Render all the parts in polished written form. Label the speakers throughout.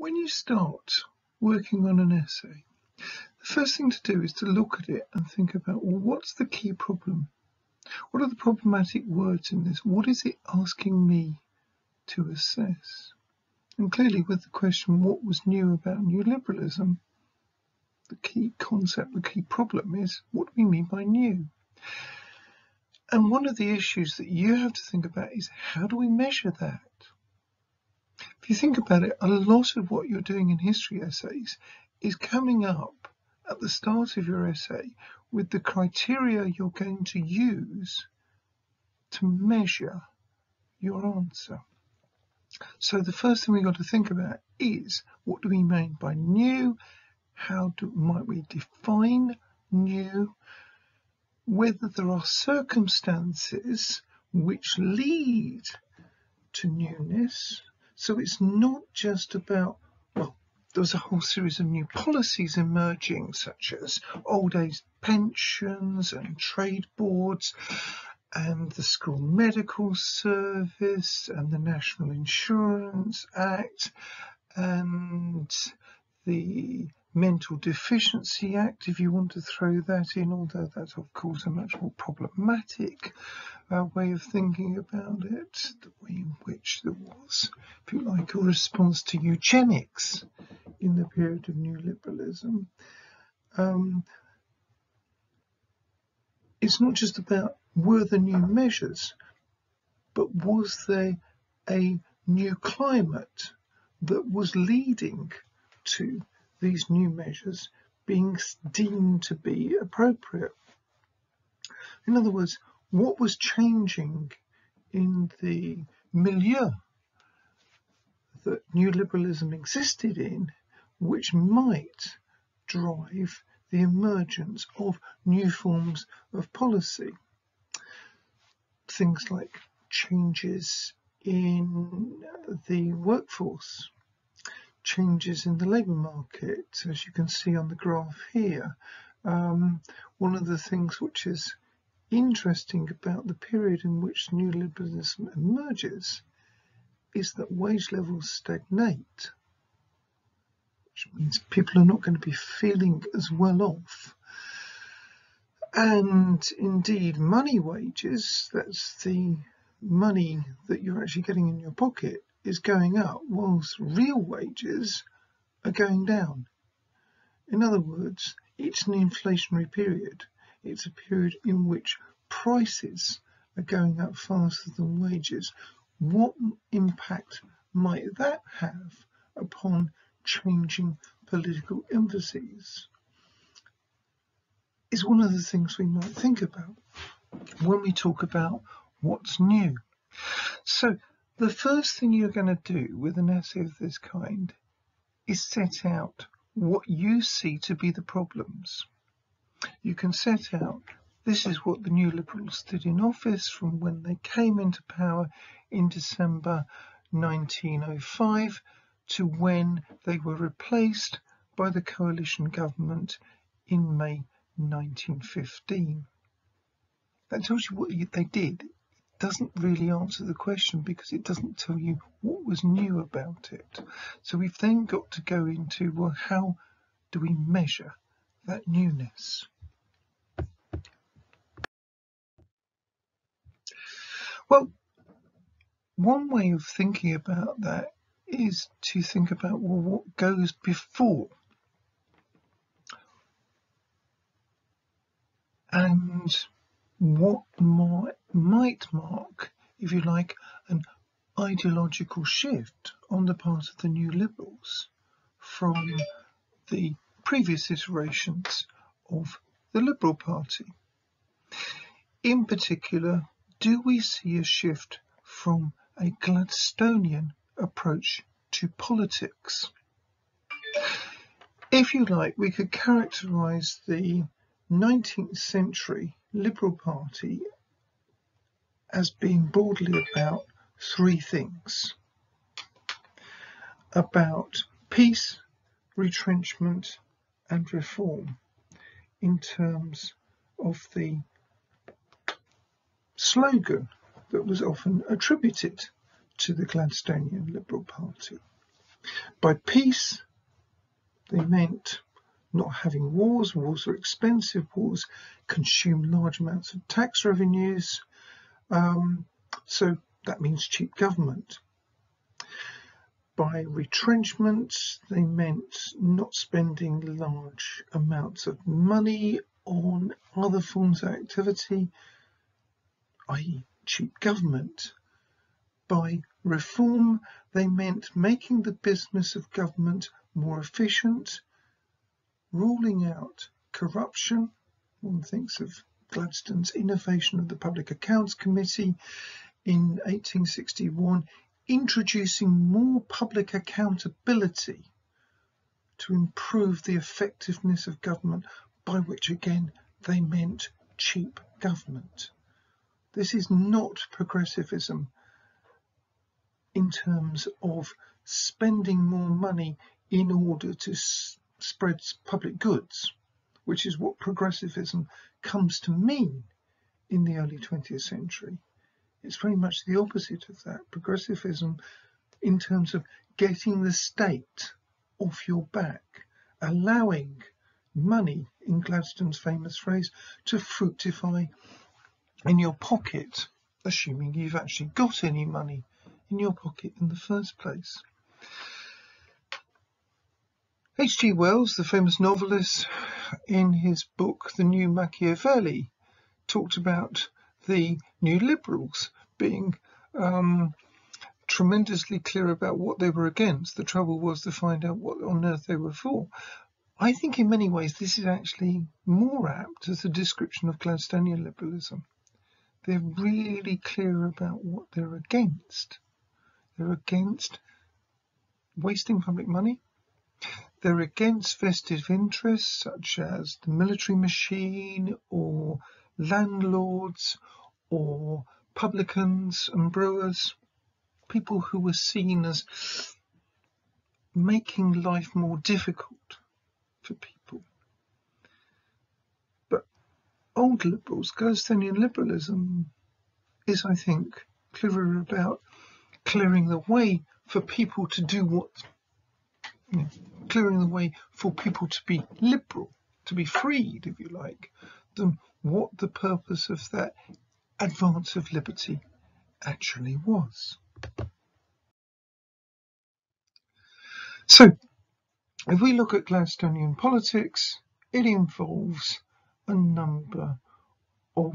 Speaker 1: When you start working on an essay, the first thing to do is to look at it and think about, well, what's the key problem? What are the problematic words in this? What is it asking me to assess? And clearly with the question, what was new about new liberalism, the key concept, the key problem is, what do we mean by new? And one of the issues that you have to think about is, how do we measure that? If you think about it, a lot of what you're doing in history essays is coming up at the start of your essay with the criteria you're going to use to measure your answer. So the first thing we've got to think about is, what do we mean by new? How might we define new? Whether there are circumstances which lead to newness. So it's not just about, well, there's a whole series of new policies emerging, such as old age pensions and trade boards and the School Medical Service and the National Insurance Act and the Mental Deficiency Act, if you want to throw that in, although that's of course a much more problematic way of thinking about it, the way in which there was, if you like, a response to eugenics in the period of new liberalism. It's not just about, were there new measures, but was there a new climate that was leading to these new measures being deemed to be appropriate? In other words, what was changing in the milieu that new liberalism existed in, which might drive the emergence of new forms of policy? Things like changes in the workforce, changes in the labour market, as you can see on the graph here. One of the things which is interesting about the period in which new liberalism emerges is that wage levels stagnate, which means people are not going to be feeling as well off. And indeed, money wages, that's the money that you're actually getting in your pocket, is going up, whilst real wages are going down. In other words, it's an inflationary period. It's a period in which prices are going up faster than wages. What impact might that have upon changing political emphases? Is one of the things we might think about when we talk about what's new. So the first thing you're going to do with an essay of this kind is set out what you see to be the problems. You can set out, this is what the new Liberals did in office from when they came into power in December 1905 to when they were replaced by the coalition government in May 1915. That tells you what they did. It doesn't really answer the question because it doesn't tell you what was new about it. So we've then got to go into, well, how do we measure that newness? Well, one way of thinking about that is to think about, well, what goes before? And what might mark, if you like, an ideological shift on the part of the new Liberals from the previous iterations of the Liberal Party. In particular, do we see a shift from a Gladstonian approach to politics? If you like, we could characterise the 19th century Liberal Party as being broadly about three things: about peace, retrenchment and reform, in terms of the slogan that was often attributed to the Gladstonian Liberal Party. By peace, they meant not having wars. Wars are expensive. Wars consume large amounts of tax revenues. So that means cheap government. By retrenchment, they meant not spending large amounts of money on other forms of activity, i.e. cheap government. By reform, they meant making the business of government more efficient, ruling out corruption. One thinks of Gladstone's innovation of the Public Accounts Committee in 1861, introducing more public accountability to improve the effectiveness of government, by which again they meant cheap government. This is not progressivism in terms of spending more money in order to spread public goods, which is what progressivism comes to mean in the early 20th century. It's very much the opposite of that. Progressivism in terms of getting the state off your back, allowing money, in Gladstone's famous phrase, to fructify in your pocket, assuming you've actually got any money in your pocket in the first place. H.G. Wells, the famous novelist, in his book The New Machiavelli, talked about the New Liberals being tremendously clear about what they were against. The trouble was to find out what on earth they were for. I think in many ways this is actually more apt as a description of Gladstonian liberalism. They're really clear about what they're against. They're against wasting public money. They're against vested interests such as the military machine or landlords or publicans and brewers, people who were seen as making life more difficult for people. But old liberals, Gladstonian liberalism, is, I think, clearer about clearing the way for people to do what, clearing the way for people to be liberal, to be freed, if you like, than what the purpose of that advance of liberty actually was. So, if we look at Gladstonian politics, it involves a number of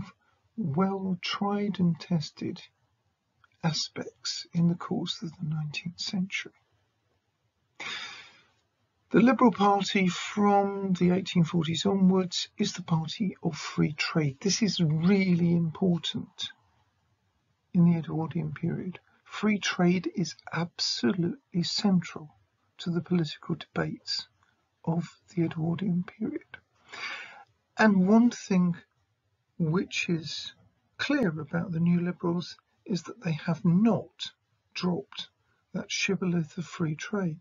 Speaker 1: well-tried and tested aspects in the course of the 19th century. The Liberal Party from the 1840s onwards is the party of free trade. This is really important in the Edwardian period. Free trade is absolutely central to the political debates of the Edwardian period. And one thing which is clear about the New Liberals is that they have not dropped that shibboleth of free trade.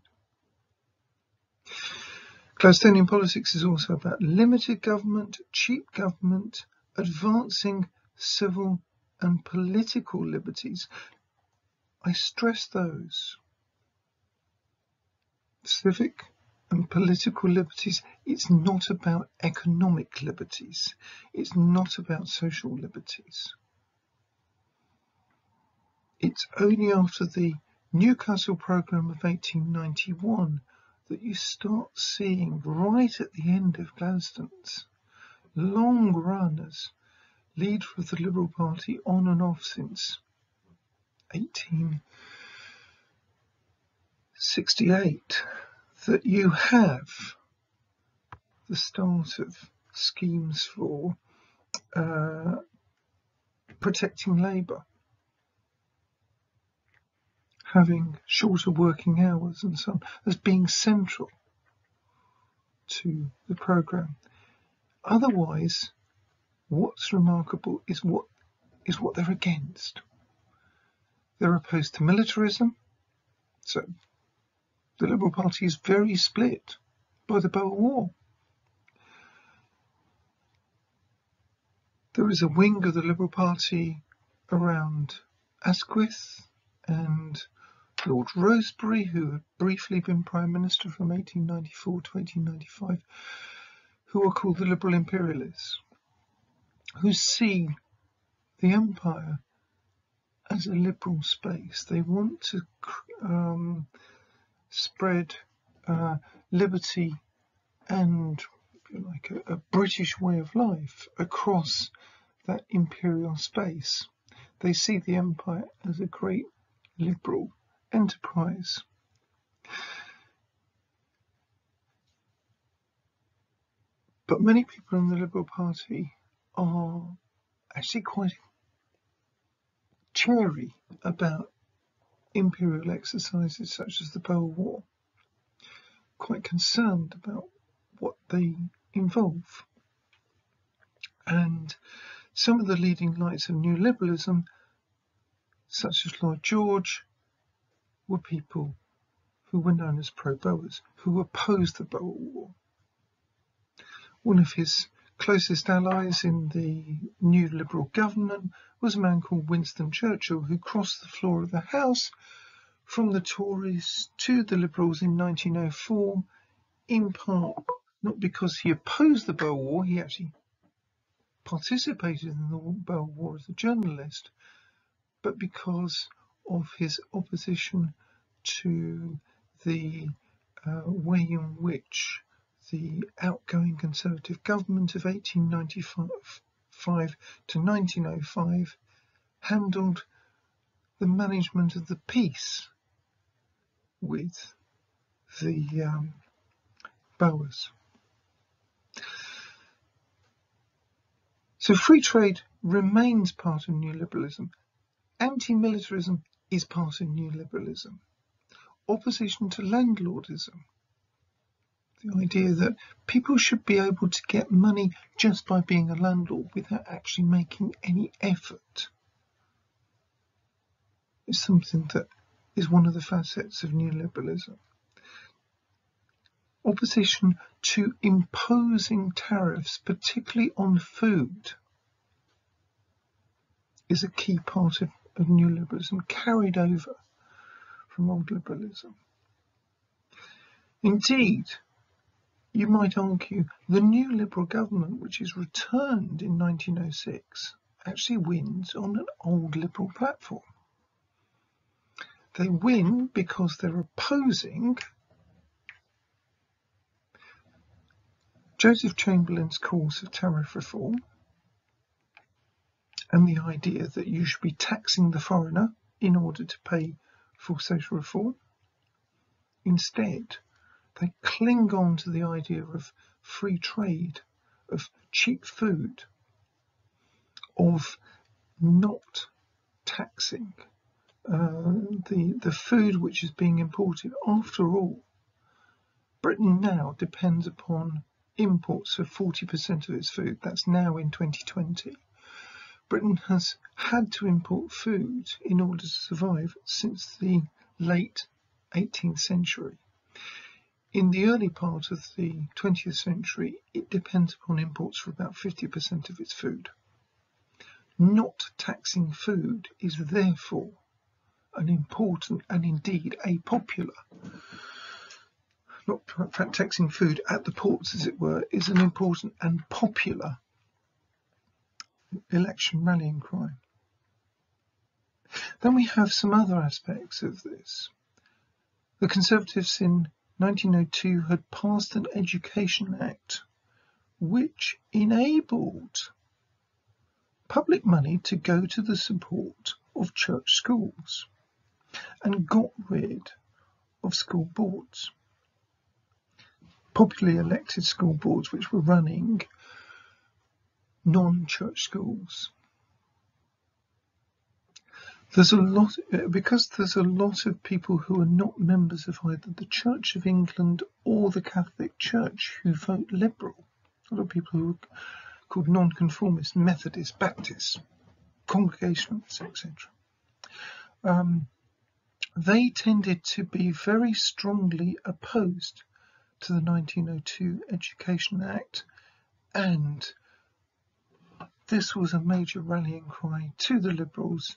Speaker 1: Gladstonian politics is also about limited government, cheap government, advancing civil and political liberties. I stress those. Civic and political liberties. It's not about economic liberties. It's not about social liberties. It's only after the Newcastle programme of 1891 that you start seeing, right at the end of Gladstone's long run as leader of the Liberal Party on and off since 1868, that you have the start of schemes for protecting labour, having shorter working hours and so on, as being central to the programme. Otherwise, what's remarkable is what they're against. They're opposed to militarism, so the Liberal Party is very split by the Boer War. There is a wing of the Liberal Party around Asquith and Lord Rosebery, who had briefly been Prime Minister from 1894 to 1895, who are called the liberal imperialists, who see the empire as a liberal space. They want to spread liberty and, if you like, a British way of life across that imperial space. They see the empire as a great liberal enterprise. But many people in the Liberal Party are actually quite chary about imperial exercises such as the Boer War, quite concerned about what they involve. And some of the leading lights of new liberalism, such as Lloyd George, were people who were known as pro-Boers, who opposed the Boer War. One of his closest allies in the new Liberal government was a man called Winston Churchill, who crossed the floor of the House from the Tories to the Liberals in 1904, in part not because he opposed the Boer War, he actually participated in the Boer War as a journalist, but because of his opposition to the way in which the outgoing Conservative government of 1895 to 1905 handled the management of the peace with the Boers. So free trade remains part of new liberalism. Anti-militarism is part of new liberalism. Opposition to landlordism, the idea that people should be able to get money just by being a landlord without actually making any effort, is something that is one of the facets of new liberalism. Opposition to imposing tariffs, particularly on food, is a key part of new liberalism, carried over from old liberalism. Indeed, you might argue the new Liberal government, which is returned in 1906, actually wins on an old Liberal platform. They win because they're opposing Joseph Chamberlain's calls for tariff reform and the idea that you should be taxing the foreigner in order to pay for social reform. Instead, they cling on to the idea of free trade, of cheap food, of not taxing the food which is being imported. After all, Britain now depends upon imports for 40% of its food. That's now in 2020. Britain has had to import food in order to survive since the late 18th century. In the early part of the 20th century, it depends upon imports for about 50% of its food. Not taxing food is therefore an important and indeed a popular, not taxing food at the ports as it were, is an important and popular election rallying cry. Then we have some other aspects of this. The Conservatives in 1902 had passed an Education Act which enabled public money to go to the support of church schools and got rid of school boards, popularly elected school boards which were running non-church schools. There's a lot of people who are not members of either the Church of England or the Catholic Church who vote Liberal. A lot of people who are called non-conformists, Methodists, Baptists, Congregationalists, etc. They tended to be very strongly opposed to the 1902 Education Act, and this was a major rallying cry to the Liberals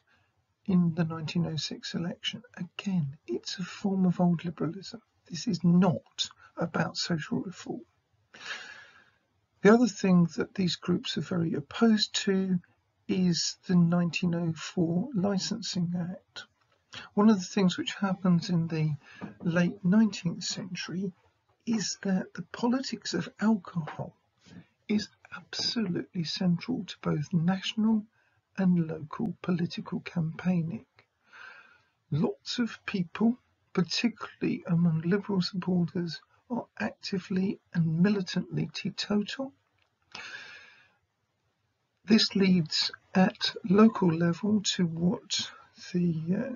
Speaker 1: in the 1906 election. Again, it's a form of old liberalism. This is not about social reform. The other thing that these groups are very opposed to is the 1904 Licensing Act. One of the things which happens in the late 19th century is that the politics of alcohol is absolutely central to both national and local political campaigning. Lots of people, particularly among Liberal supporters, are actively and militantly teetotal. This leads at local level to what the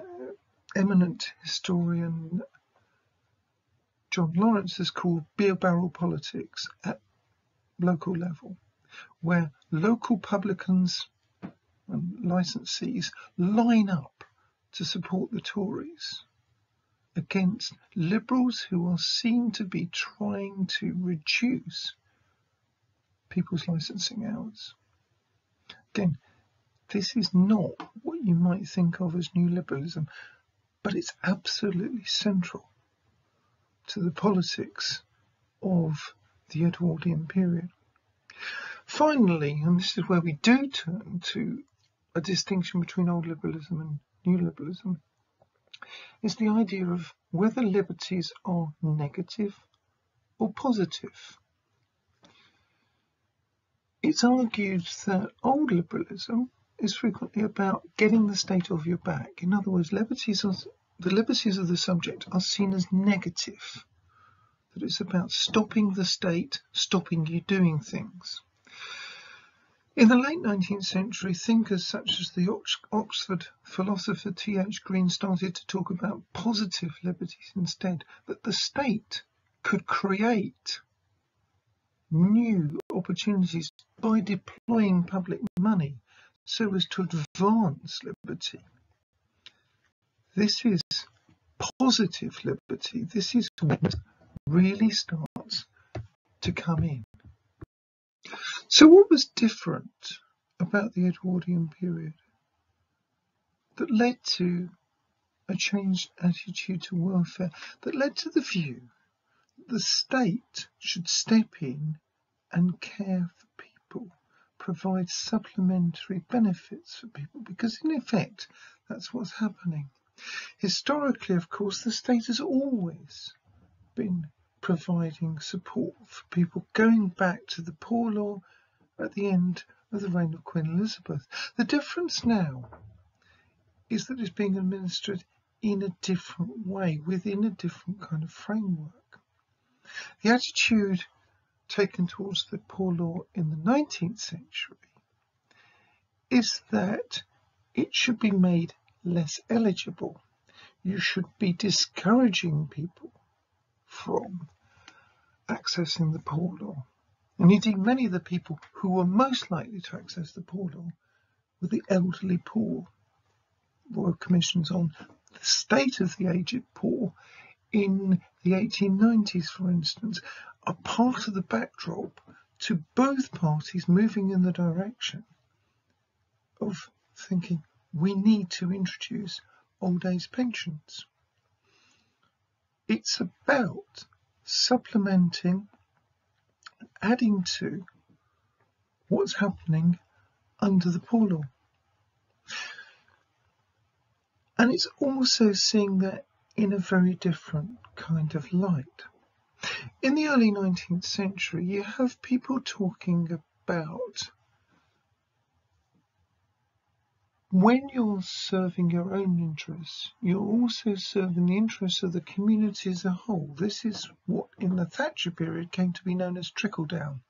Speaker 1: eminent historian John Lawrence has called beer barrel politics at local level, where local publicans and licensees line up to support the Tories against Liberals who are seen to be trying to reduce people's licensing hours. Again, this is not what you might think of as new liberalism, but it's absolutely central to the politics of the Edwardian period. Finally, and this is where we do turn to a distinction between old liberalism and new liberalism, is the idea of whether liberties are negative or positive. It's argued that old liberalism is frequently about getting the state off your back. In other words, the liberties of the subject are seen as negative, that it's about stopping the state, stopping you doing things. In the late 19th century, thinkers such as the Oxford philosopher T.H. Green started to talk about positive liberties instead, that the state could create new opportunities by deploying public money so as to advance liberty. This is positive liberty. This is what really starts to come in. So what was different about the Edwardian period that led to a changed attitude to welfare, that led to the view that the state should step in and care for people, provide supplementary benefits for people, because in effect that's what's happening. Historically, of course, the state has always been providing support for people, going back to the Poor Law at the end of the reign of Queen Elizabeth. The difference now is that it's being administered in a different way, within a different kind of framework. The attitude taken towards the Poor Law in the 19th century is that it should be made less eligible. You should be discouraging people from accessing the Poor Law. And indeed, many of the people who were most likely to access the Poor Law were the elderly poor. Royal Commissions on the state of the aged poor in the 1890s, for instance, are part of the backdrop to both parties moving in the direction of thinking we need to introduce old age pensions. It's about supplementing, adding to what's happening under the Poor Law. And it's also seeing that in a very different kind of light. In the early 19th century, you have people talking about when you're serving your own interests, you're also serving the interests of the community as a whole. This is what in the Thatcher period came to be known as trickle down.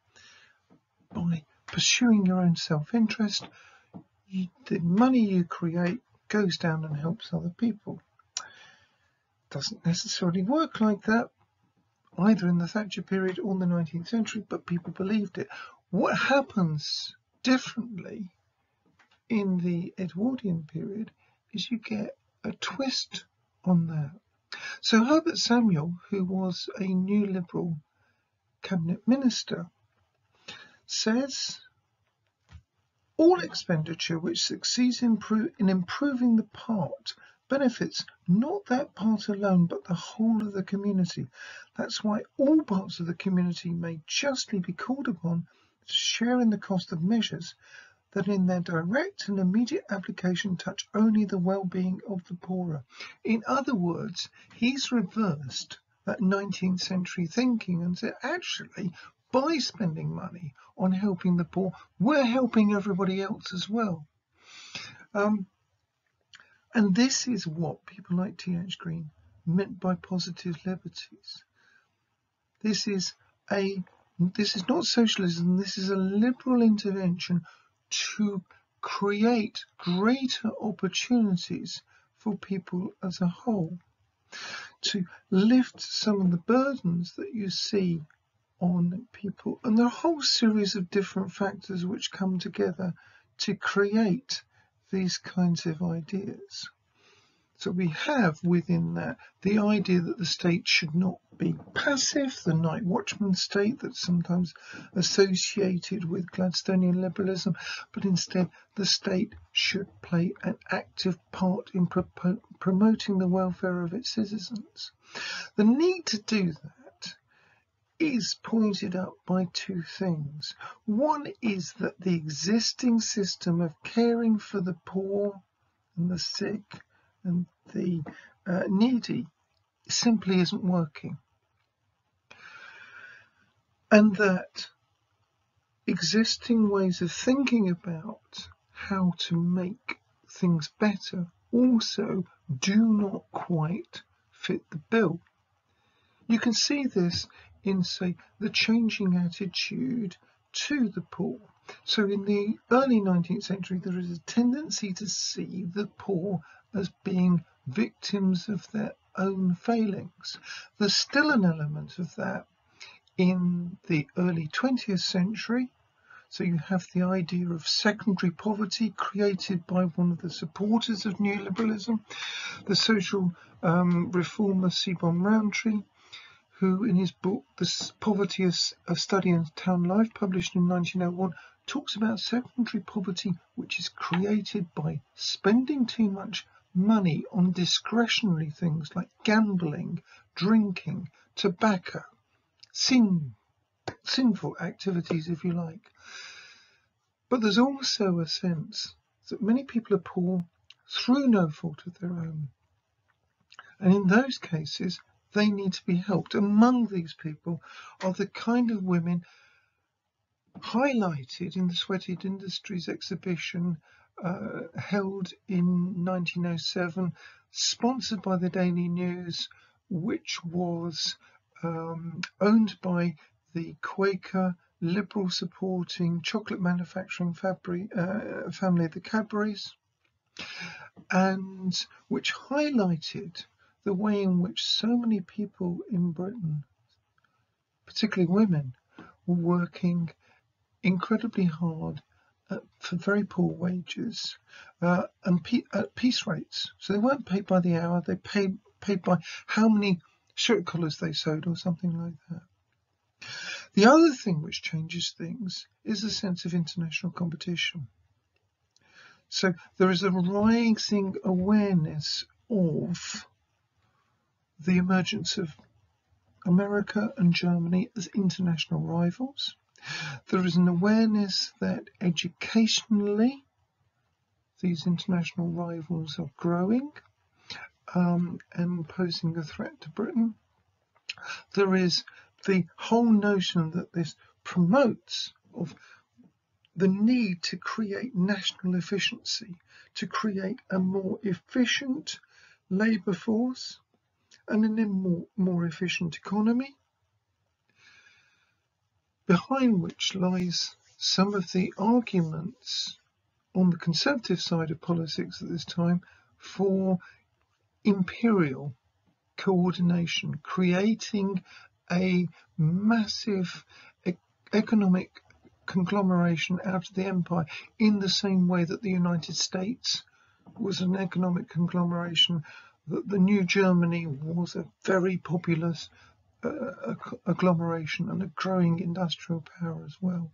Speaker 1: By pursuing your own self-interest, the money you create goes down and helps other people. Doesn't necessarily work like that either in the Thatcher period or the 19th century, but people believed it. What happens differently in the Edwardian period is you get a twist on that. So Herbert Samuel, who was a New Liberal cabinet minister, says All expenditure which succeeds in improving the part benefits not that part alone, but the whole of the community. That's why all parts of the community may justly be called upon to share in the cost of measures that in their direct and immediate application touch only the well-being of the poorer. In other words, he's reversed that 19th century thinking and said, actually, by spending money on helping the poor, we're helping everybody else as well. And this is what people like T.H. Green meant by positive liberties. This is not socialism, this is a liberal intervention to create greater opportunities for people as a whole, to lift some of the burdens that you see on people. And there are a whole series of different factors which come together to create these kinds of ideas. So we have within that the idea that the state should not be passive, the night watchman state that's sometimes associated with Gladstonian liberalism, but instead the state should play an active part in promoting the welfare of its citizens. The need to do that is pointed out by two things. One is that the existing system of caring for the poor and the sick and the needy simply isn't working, and that existing ways of thinking about how to make things better also do not quite fit the bill. You can see this in, say, the changing attitude to the poor. So in the early 19th century, there is a tendency to see the poor as being victims of their own failings. There's still an element of that in the early 20th century. So you have the idea of secondary poverty created by one of the supporters of neoliberalism, the social reformer Sebon Rowntree, who in his book The Poverty of Study and Town Life, published in 1901, talks about secondary poverty which is created by spending too much money on discretionary things like gambling, drinking, tobacco, sinful activities, if you like. But there's also a sense that many people are poor through no fault of their own. And in those cases, they need to be helped. Among these people are the kind of women highlighted in the Sweated Industries exhibition held in 1907, sponsored by the Daily News, which was owned by the Quaker liberal supporting chocolate manufacturing family, the Cadburys, and which highlighted the way in which so many people in Britain, particularly women, were working incredibly hard for very poor wages and at piece rates. So they weren't paid by the hour, they paid by how many shirt collars they sewed or something like that. The other thing which changes things is a sense of international competition. So there is a rising awareness of the emergence of America and Germany as international rivals. There is an awareness that educationally these international rivals are growing and posing a threat to Britain. There is the whole notion that this promotes of the need to create national efficiency, to create a more efficient labour force and a more efficient economy, behind which lies some of the arguments on the conservative side of politics at this time for imperial coordination, creating a massive economic conglomeration out of the empire in the same way that the United States was an economic conglomeration, that the new Germany was a very populous agglomeration and a growing industrial power as well.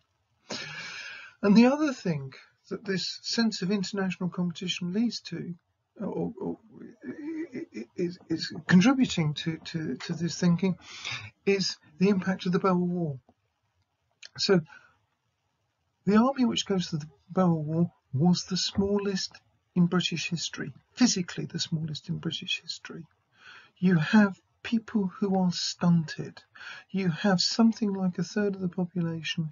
Speaker 1: And the other thing that this sense of international competition leads to, or is contributing to this thinking, is the impact of the Boer War. So the army which goes to the Boer War was the smallest in British history, physically the smallest in British history. You have people who are stunted. You have something like a third of the population,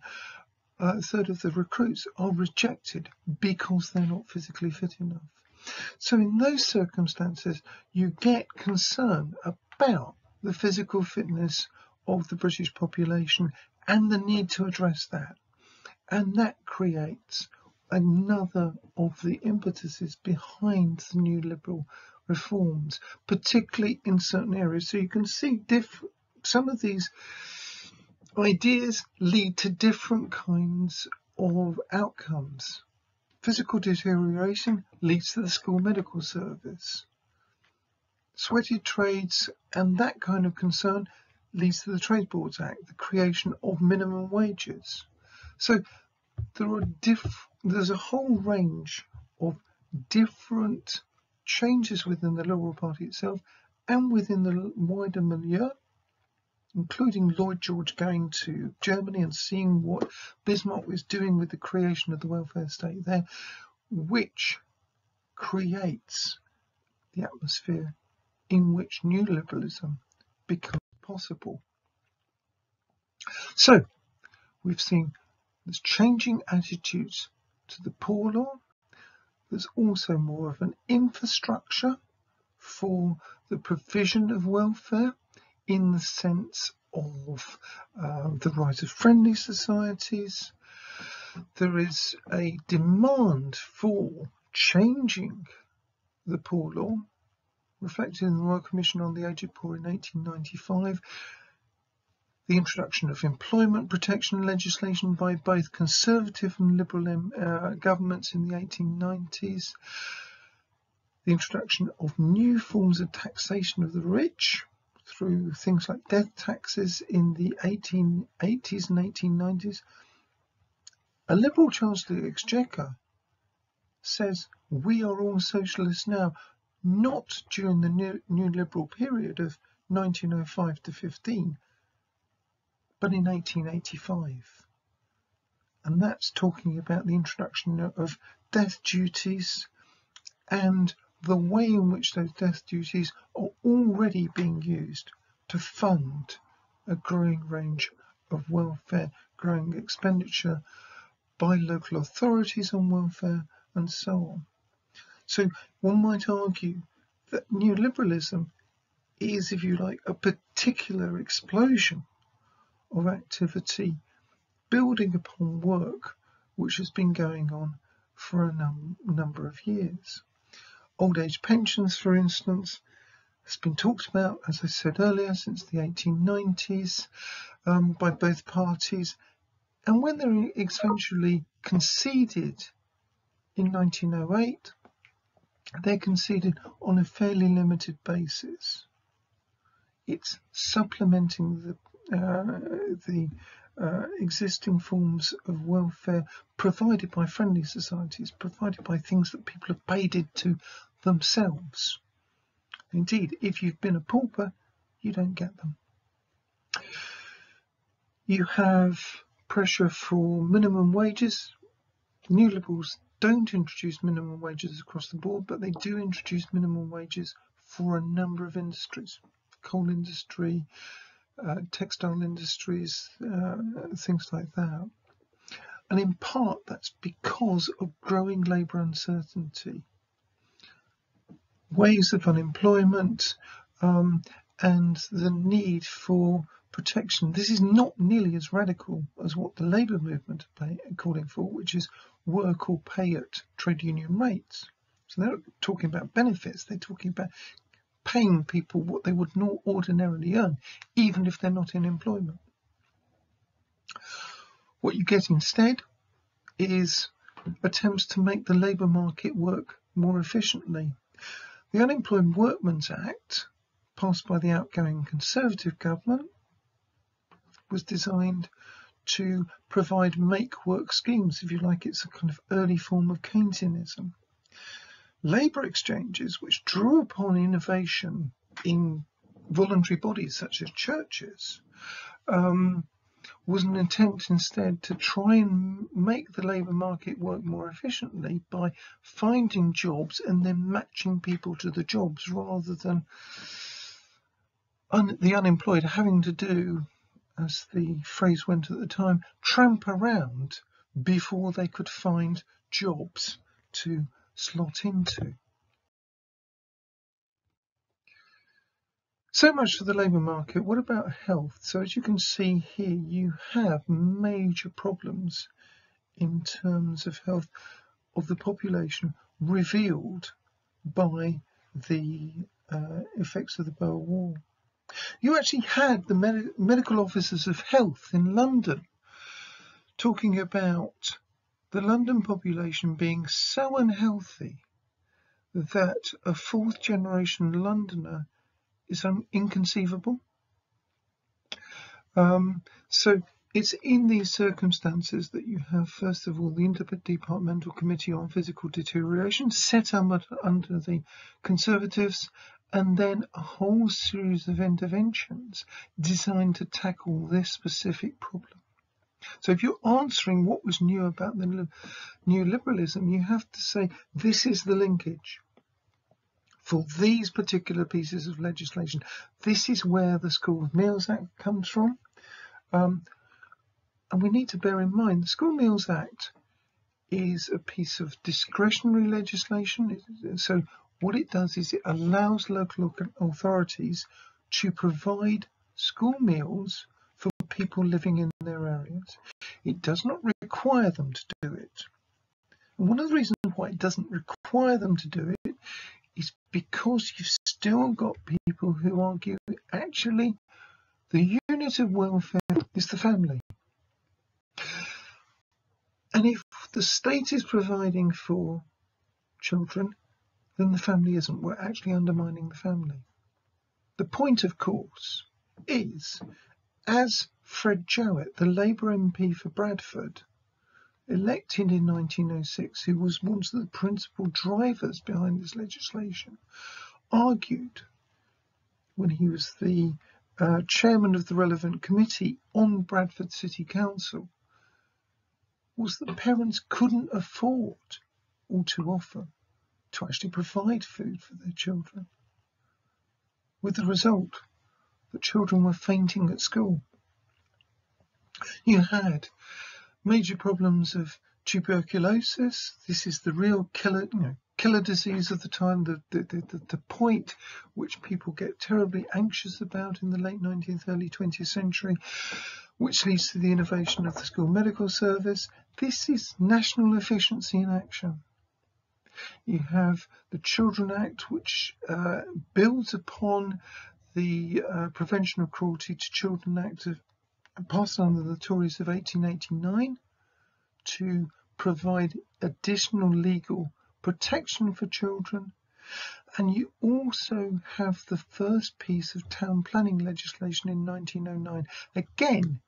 Speaker 1: a third of the recruits are rejected because they're not physically fit enough. So in those circumstances, you get concern about the physical fitness of the British population and the need to address that. And that creates another of the impetuses behind the new liberal reforms, particularly in certain areas. So you can see some of these ideas lead to different kinds of outcomes. Physical deterioration leads to the school medical service. Sweaty trades and that kind of concern leads to the Trade Boards Act, the creation of minimum wages. So there's a whole range of different changes within the Liberal Party itself and within the wider milieu, including Lloyd George going to Germany and seeing what Bismarck was doing with the creation of the welfare state there, which creates the atmosphere in which new liberalism becomes possible. So we've seen there's changing attitudes to the poor law. There's also more of an infrastructure for the provision of welfare in the sense of the rise of friendly societies. There is a demand for changing the poor law, reflected in the Royal Commission on the Aged Poor in 1895, the introduction of employment protection legislation by both Conservative and Liberal governments in the 1890s, the introduction of new forms of taxation of the rich through things like death taxes in the 1880s and 1890s. A Liberal Chancellor of the Exchequer says we are all socialists now, not during the new Liberal period of 1905 to 15, but in 1885. And that's talking about the introduction of death duties and the way in which those death duties are already being used to fund a growing range of welfare, growing expenditure by local authorities on welfare and so on. So one might argue that new liberalism is, if you like, a particular explosion of activity building upon work which has been going on for a number of years. Old age pensions, for instance, has been talked about, as I said earlier, since the 1890s by both parties, and when they're eventually conceded in 1908, they're conceded on a fairly limited basis. It's supplementing the existing forms of welfare provided by friendly societies, provided by things that people have paid into themselves. Indeed, if you've been a pauper, you don't get them. You have pressure for minimum wages. New Liberals don't introduce minimum wages across the board, but they do introduce minimum wages for a number of industries. Coal industry, textile industries, things like that. And in part that's because of growing labour uncertainty, waves of unemployment, and the need for protection. This is not nearly as radical as what the labour movement are calling for, which is work or pay at trade union rates. So they're not talking about benefits, they're talking about paying people what they would not ordinarily earn, even if they're not in employment. What you get instead is attempts to make the labour market work more efficiently. The Unemployed Workmen's Act, passed by the outgoing Conservative government, was designed to provide make-work schemes, if you like. It's a kind of early form of Keynesianism. Labour exchanges, which drew upon innovation in voluntary bodies such as churches, was an attempt instead to try and make the labour market work more efficiently by finding jobs and then matching people to the jobs, rather than the unemployed having to do, as the phrase went at the time, tramp around before they could find jobs to slot into. So much for the labour market. What about health? So as you can see here, you have major problems in terms of health of the population revealed by the effects of the Boer War. You actually had the medical officers of health in London talking about the London population being so unhealthy that a fourth generation Londoner is inconceivable. So it's in these circumstances that you have, first of all, the Interdepartmental Committee on Physical Deterioration set up under the Conservatives, and then a whole series of interventions designed to tackle this specific problem. So if you're answering what was new about the new liberalism, you have to say this is the linkage. For these particular pieces of legislation, this is where the School Meals Act comes from. And we need to bear in mind the School Meals Act is a piece of discretionary legislation. So what it does is it allows local authorities to provide school meals for people living in their areas. It does not require them to do it. And one of the reasons why it doesn't require them to do it is because you've still got people who argue actually the unit of welfare is the family. And if the state is providing for children, then the family isn't. We're actually undermining the family. The point, of course, is, as Fred Jowett, the Labour MP for Bradford, elected in 1906, who was one of the principal drivers behind this legislation, argued when he was the chairman of the relevant committee on Bradford City Council, was that parents couldn't afford all too often to actually provide food for their children, with the result that children were fainting at school. You had major problems of tuberculosis. This is the real killer disease of the time, the point which people get terribly anxious about in the late 19th, early 20th century, which leads to the innovation of the school medical service. This is national efficiency in action. You have the Children Act, which builds upon the Prevention of Cruelty to Children Act passed under the Tories of 1889 to provide additional legal protection for children. And you also have the first piece of town planning legislation in 1909. Again,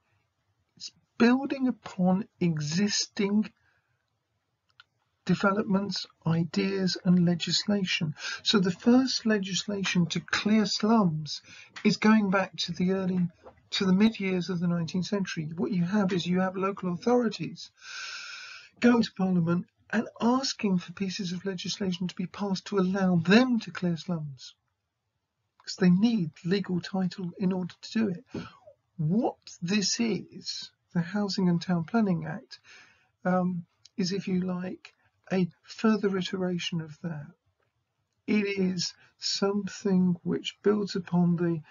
Speaker 1: it's building upon existing developments, ideas and legislation. So the first legislation to clear slums is going back to the mid-years of the 19th century. What you have is local authorities going to Parliament and asking for pieces of legislation to be passed to allow them to clear slums, because they need legal title in order to do it. What this is, the Housing and Town Planning Act, is, if you like, a further iteration of that. It is something which builds upon the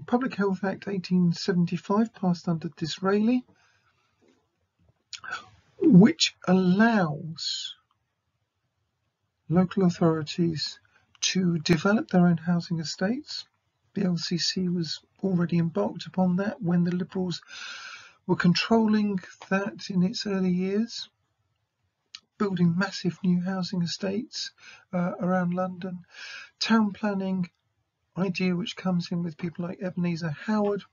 Speaker 1: Public Health Act 1875, passed under Disraeli, which allows local authorities to develop their own housing estates. The LCC was already embarked upon that when the Liberals were controlling that in its early years, building massive new housing estates around London. Town planning idea which comes in with people like Ebenezer Howard,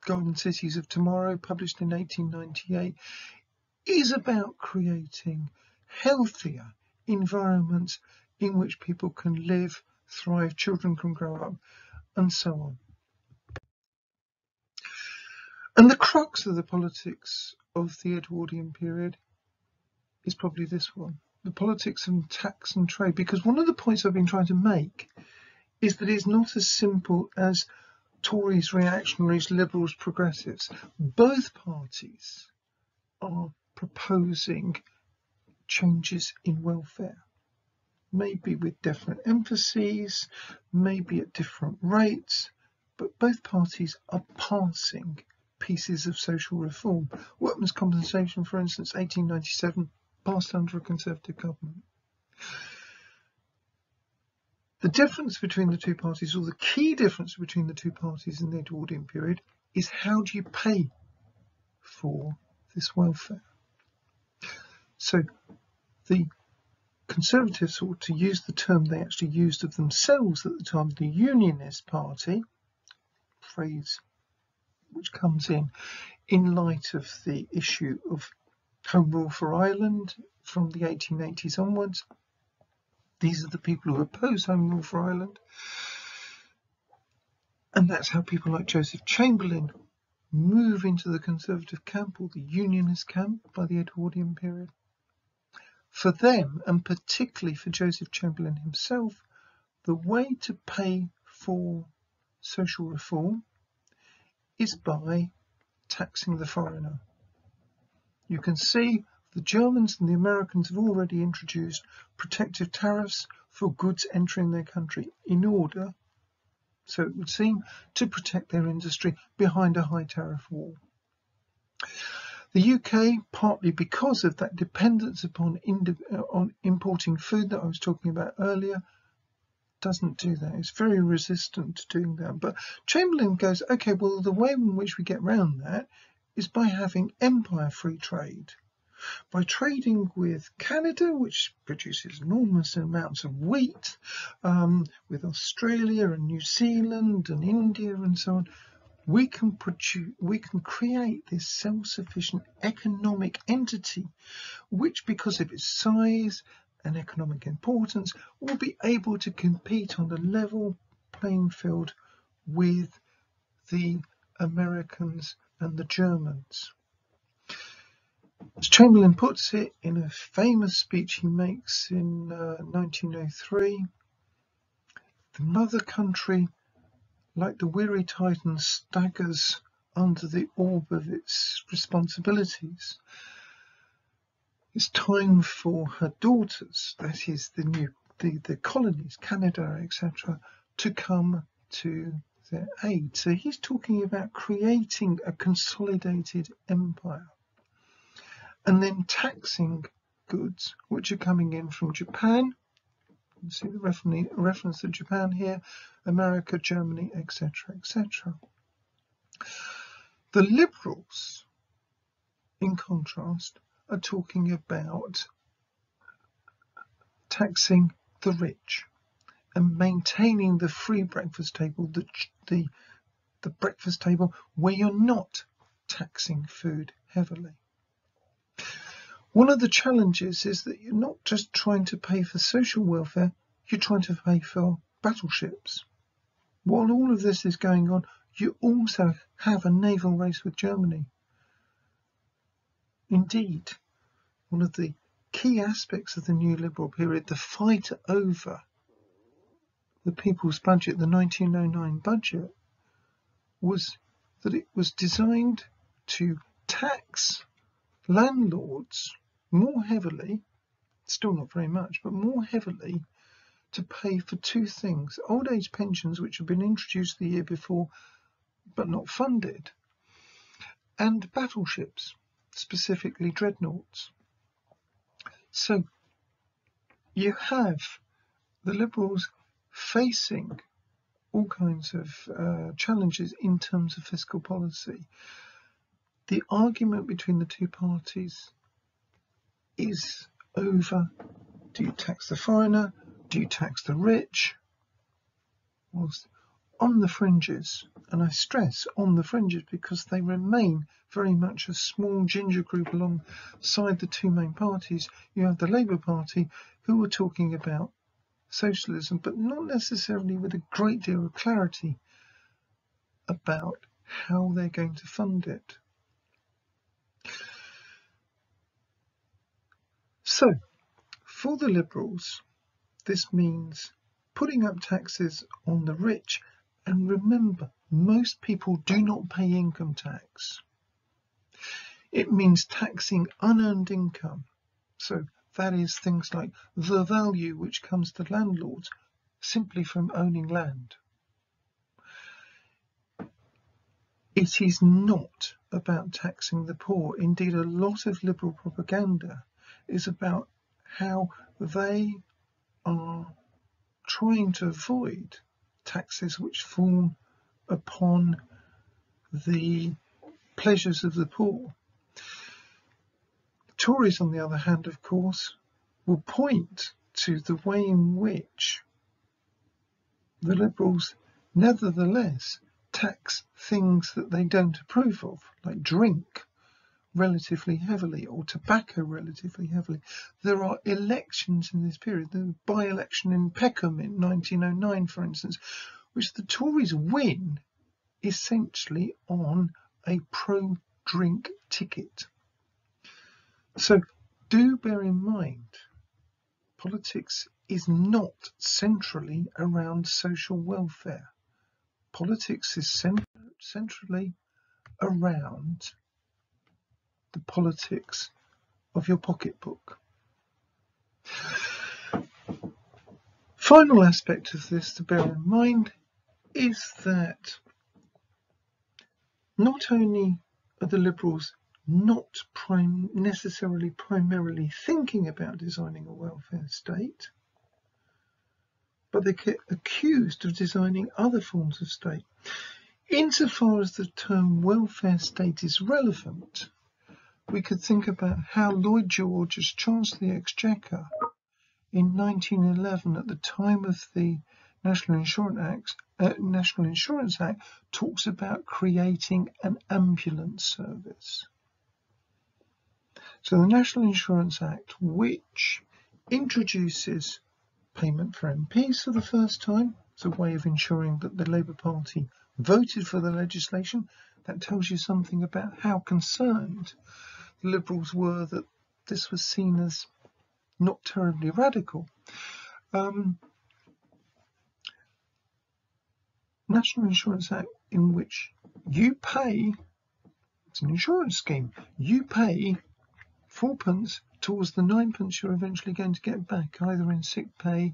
Speaker 1: Golden Cities of Tomorrow, published in 1898, is about creating healthier environments in which people can live, thrive, children can grow up, and so on. And the crux of the politics of the Edwardian period is probably this one, the politics of tax and trade, because one of the points I've been trying to make is that it's not as simple as Tories, reactionaries, liberals, progressives. Both parties are proposing changes in welfare, maybe with different emphases, maybe at different rates, but both parties are passing pieces of social reform. Workmen's compensation, for instance, 1897, passed under a Conservative government. The difference between the two parties, or the key difference between the two parties in the Edwardian period, is how do you pay for this welfare? So the Conservatives sought to use the term they actually used of themselves at the time, the Unionist Party, phrase which comes in light of the issue of Home Rule for Ireland from the 1880s onwards. These are the people who oppose Home Rule for Ireland. And that's how people like Joseph Chamberlain move into the Conservative camp, or the Unionist camp, by the Edwardian period. For them, and particularly for Joseph Chamberlain himself, the way to pay for social reform is by taxing the foreigner. You can see the Germans and the Americans have already introduced protective tariffs for goods entering their country in order, so it would seem, to protect their industry behind a high tariff wall. The UK, partly because of that dependence upon on importing food that I was talking about earlier, doesn't do that. It's very resistant to doing that. But Chamberlain goes, okay, well, the way in which we get around that is by having empire free trade. By trading with Canada, which produces enormous amounts of wheat, with Australia and New Zealand and India and so on, we can create this self-sufficient economic entity, which, because of its size and economic importance, will be able to compete on a level playing field with the Americans and the Germans. As Chamberlain puts it in a famous speech he makes in 1903, the mother country, like the weary Titan, staggers under the orb of its responsibilities. It's time for her daughters, that is the colonies, Canada, etc., to come to their aid. So he's talking about creating a consolidated empire and then taxing goods which are coming in from Japan. You see the reference to Japan here, America, Germany, etc., etc. The liberals, in contrast, are talking about taxing the rich and maintaining the free breakfast table, the breakfast table where you're not taxing food heavily. One of the challenges is that you're not just trying to pay for social welfare, you're trying to pay for battleships. While all of this is going on, you also have a naval race with Germany. Indeed, one of the key aspects of the New Liberal period, the fight over the People's Budget, the 1909 budget, was that it was designed to tax landlords more heavily, still not very much, but more heavily, to pay for two things: old age pensions, which had been introduced the year before but not funded, and battleships, specifically dreadnoughts. So you have the Liberals facing all kinds of challenges in terms of fiscal policy. The argument between the two parties is over: do you tax the foreigner? Do you tax the rich? Whilst on the fringes, and I stress on the fringes because they remain very much a small ginger group alongside the two main parties. You have the Labour Party, who are talking about socialism, but not necessarily with a great deal of clarity about how they're going to fund it. So, for the Liberals, this means putting up taxes on the rich, and remember, most people do not pay income tax. It means taxing unearned income. So that is things like the value which comes to landlords simply from owning land. It is not about taxing the poor. Indeed, a lot of liberal propaganda is about how they are trying to avoid taxes which fall upon the pleasures of the poor. Tories, on the other hand, of course, will point to the way in which the Liberals nevertheless tax things that they don't approve of, like drink relatively heavily or tobacco relatively heavily. There are elections in this period. The by-election in Peckham in 1909, for instance, which the Tories win essentially on a pro-drink ticket. So do bear in mind, politics is not centrally around social welfare. Politics is centrally around the politics of your pocketbook. Final aspect of this to bear in mind is that not only are the Liberals not necessarily primarily thinking about designing a welfare state, but they get accused of designing other forms of state. Insofar as the term welfare state is relevant, we could think about how Lloyd George, as Chancellor of the Exchequer in 1911, at the time of the National Insurance Act, talks about creating an ambulance service. So the National Insurance Act, which introduces payment for MPs for the first time, it's a way of ensuring that the Labour Party voted for the legislation. That tells you something about how concerned the Liberals were that this was seen as not terribly radical. National Insurance Act, in which you pay, it's an insurance scheme, you pay 4p towards the 9p you're eventually going to get back, either in sick pay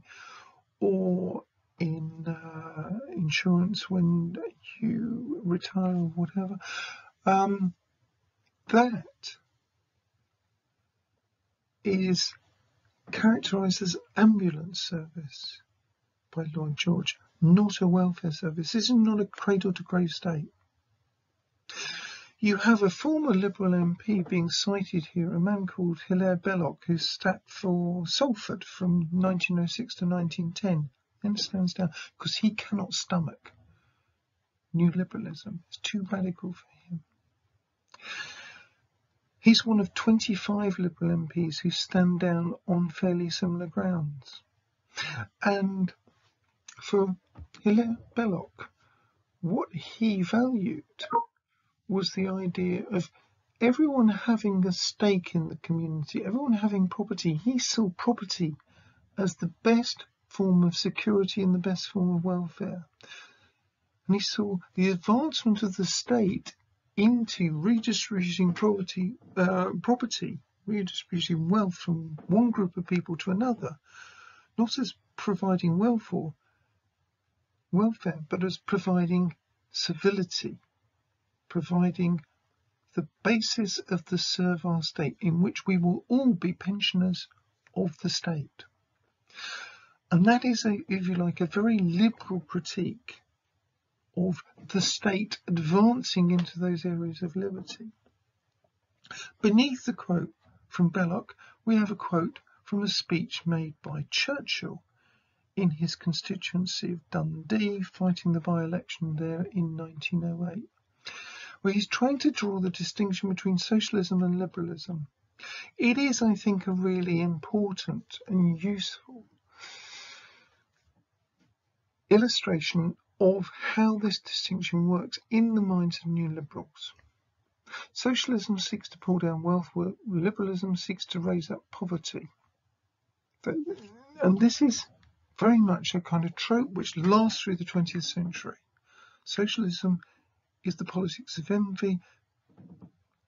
Speaker 1: or in insurance when you retire or whatever. That is characterised as ambulance service by Lloyd George, not a welfare service. This is not a cradle-to-grave state. You have a former Liberal MP being cited here, a man called Hilaire Belloc, who sat for Salford from 1906 to 1910. Then stands down because he cannot stomach new liberalism. It's too radical for him. He's one of 25 Liberal MPs who stand down on fairly similar grounds. And for Hilaire Belloc, what he valued was the idea of everyone having a stake in the community, everyone having property. He saw property as the best form of security and the best form of welfare. And he saw the advancement of the state into redistributing property, redistributing wealth from one group of people to another, not as providing welfare, but as providing civility, providing the basis of the servile state in which we will all be pensioners of the state. And that is, if you like, a very liberal critique of the state advancing into those areas of liberty. Beneath the quote from Belloc, we have a quote from a speech made by Churchill in his constituency of Dundee, fighting the by-election there in 1908, where he's trying to draw the distinction between socialism and liberalism. It is, I think, a really important and useful illustration of how this distinction works in the minds of new liberals. Socialism seeks to pull down wealth, where liberalism seeks to raise up poverty. And this is very much a kind of trope which lasts through the 20th century. Socialism is the politics of envy.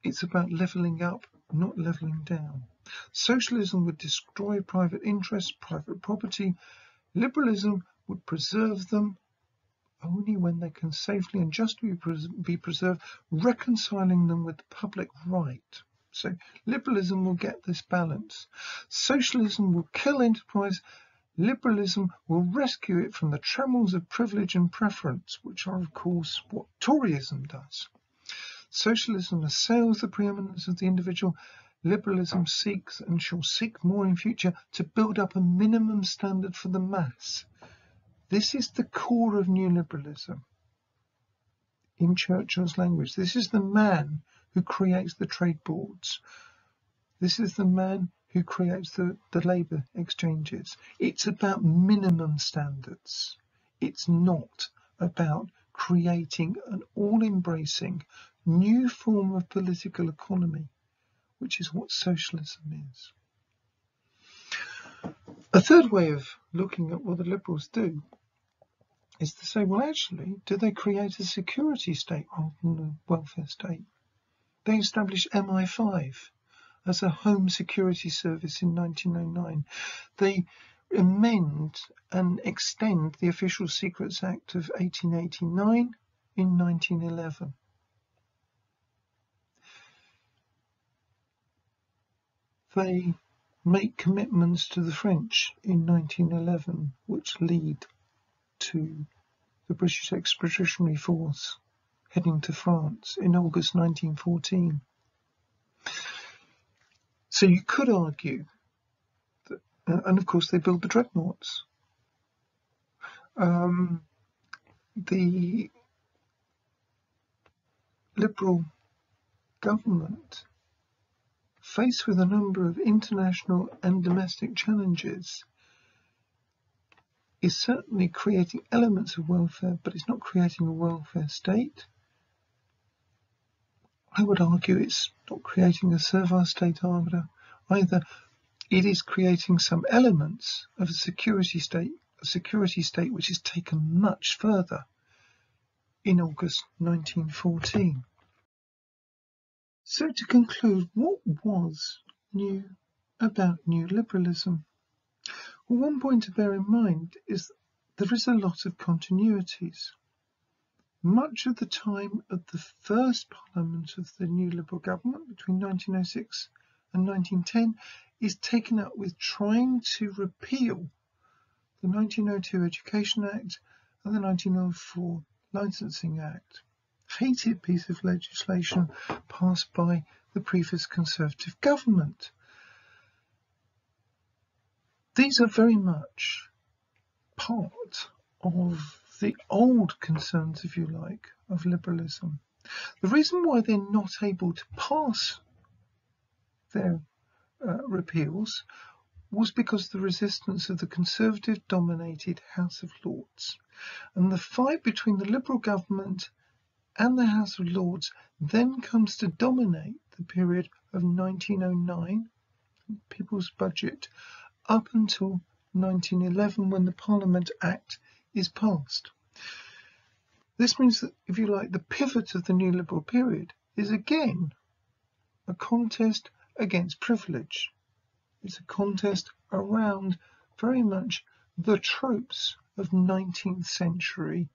Speaker 1: It's about levelling up, not levelling down. Socialism would destroy private interests, private property. Liberalism would preserve them only when they can safely and justly be preserved, reconciling them with the public right. So liberalism will get this balance. Socialism will kill enterprise. Liberalism will rescue it from the trammels of privilege and preference, which are, of course, what Toryism does. Socialism assails the preeminence of the individual. Liberalism seeks, and shall seek more in future, to build up a minimum standard for the mass. This is the core of new liberalism. In Churchill's language, this is the man who creates the trade boards. This is the man who creates the labour exchanges. It's about minimum standards. It's not about creating an all-embracing new form of political economy, which is what socialism is. A third way of looking at what the liberals do is to say, well, actually, do they create a security state rather than a welfare state? They establish MI5 as a home security service in 1909. They amend and extend the Official Secrets Act of 1889 in 1911. They make commitments to the French in 1911, which lead to the British Expeditionary Force heading to France in August 1914. So you could argue that, and of course they build the dreadnoughts. The Liberal government, faced with a number of international and domestic challenges, is certainly creating elements of welfare, but it's not creating a welfare state. I would argue it's not creating a servile state either. It is creating some elements of a security state which is taken much further in August 1914. So to conclude, what was new about new liberalism? Well, one point to bear in mind is there is a lot of continuities. Much of the time of the first parliament of the new Liberal government between 1906 and 1910 is taken up with trying to repeal the 1902 Education Act and the 1904 Licensing Act. Hated piece of legislation passed by the previous Conservative government. These are very much part of the old concerns, if you like, of liberalism. The reason why they're not able to pass their repeals was because of the resistance of the Conservative-dominated House of Lords. And the fight between the Liberal government and the House of Lords then comes to dominate the period of 1909, People's Budget, up until 1911 when the Parliament Act is passed. This means that, if you like, the pivot of the new Liberal period is again a contest against privilege. It's a contest around very much the tropes of 19th century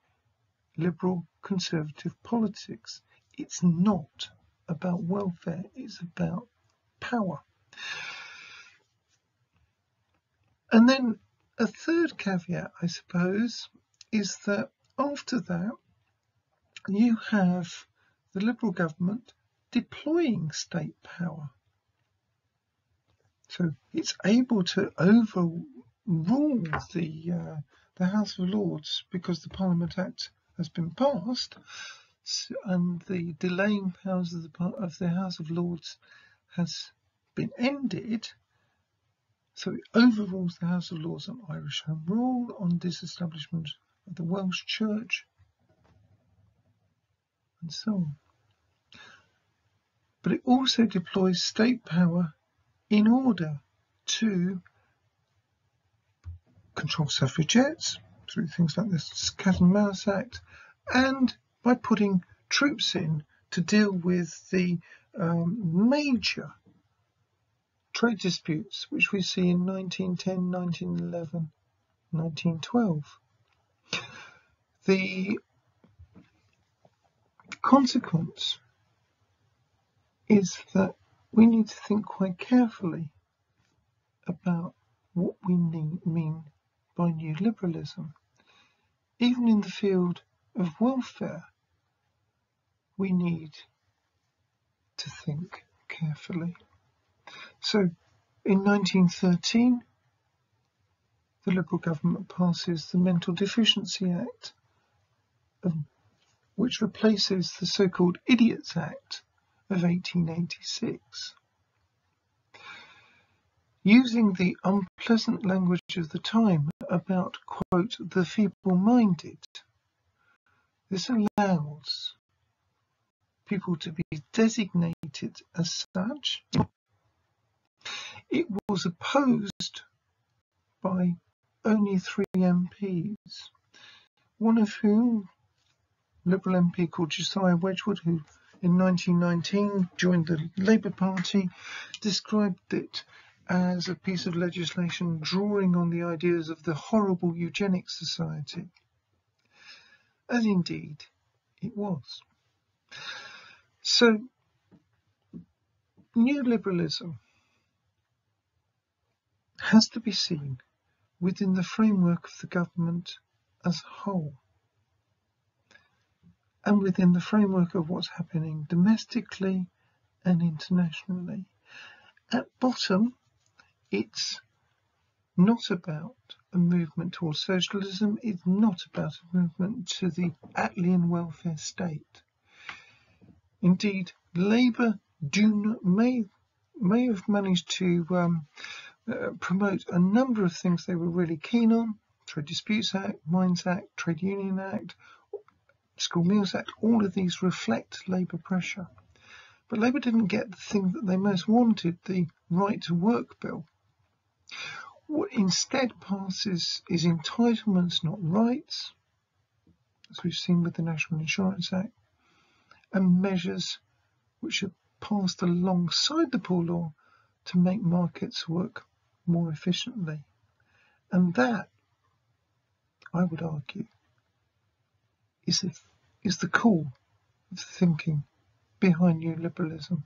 Speaker 1: liberal conservative politics. It's not about welfare, it's about power. And then a third caveat, I suppose, is that after that you have the Liberal government deploying state power. So it's able to rule the House of Lords because the Parliament Act has been passed, and the delaying powers of the House of Lords has been ended. So it overrules the House of Lords on Irish Home Rule, on disestablishment of the Welsh Church, and so on. But it also deploys state power in order to control suffragettes through things like the Cat and Mouse Act, and by putting troops in to deal with the major trade disputes which we see in 1910, 1911, 1912. The consequence is that we need to think quite carefully about what we mean by new liberalism. Even in the field of welfare, we need to think carefully. So in 1913, the Liberal government passes the Mental Deficiency Act, which replaces the so-called Idiots Act of 1886. Using the unpleasant language of the time about, quote, the feeble-minded, this allows people to be designated as such. It was opposed by only 3 MPs, one of whom, Liberal MP called Josiah Wedgwood, who in 1919 joined the Labour Party, described it as a piece of legislation drawing on the ideas of the horrible eugenics society, as indeed it was. So, new liberalism has to be seen within the framework of the government as a whole, and within the framework of what's happening domestically and internationally. At bottom, it's not about a movement towards socialism, it's not about a movement to the Attlean welfare state. Indeed, Labour may have managed to promote a number of things they were really keen on: Trade Disputes Act, Mines Act, Trade Union Act, School Meals Act. All of these reflect Labour pressure. But Labour didn't get the thing that they most wanted, the Right to Work bill. What instead passes is entitlements, not rights, as we've seen with the National Insurance Act, and measures which are passed alongside the poor law to make markets work more efficiently. And that, I would argue, is the core of the thinking behind new liberalism.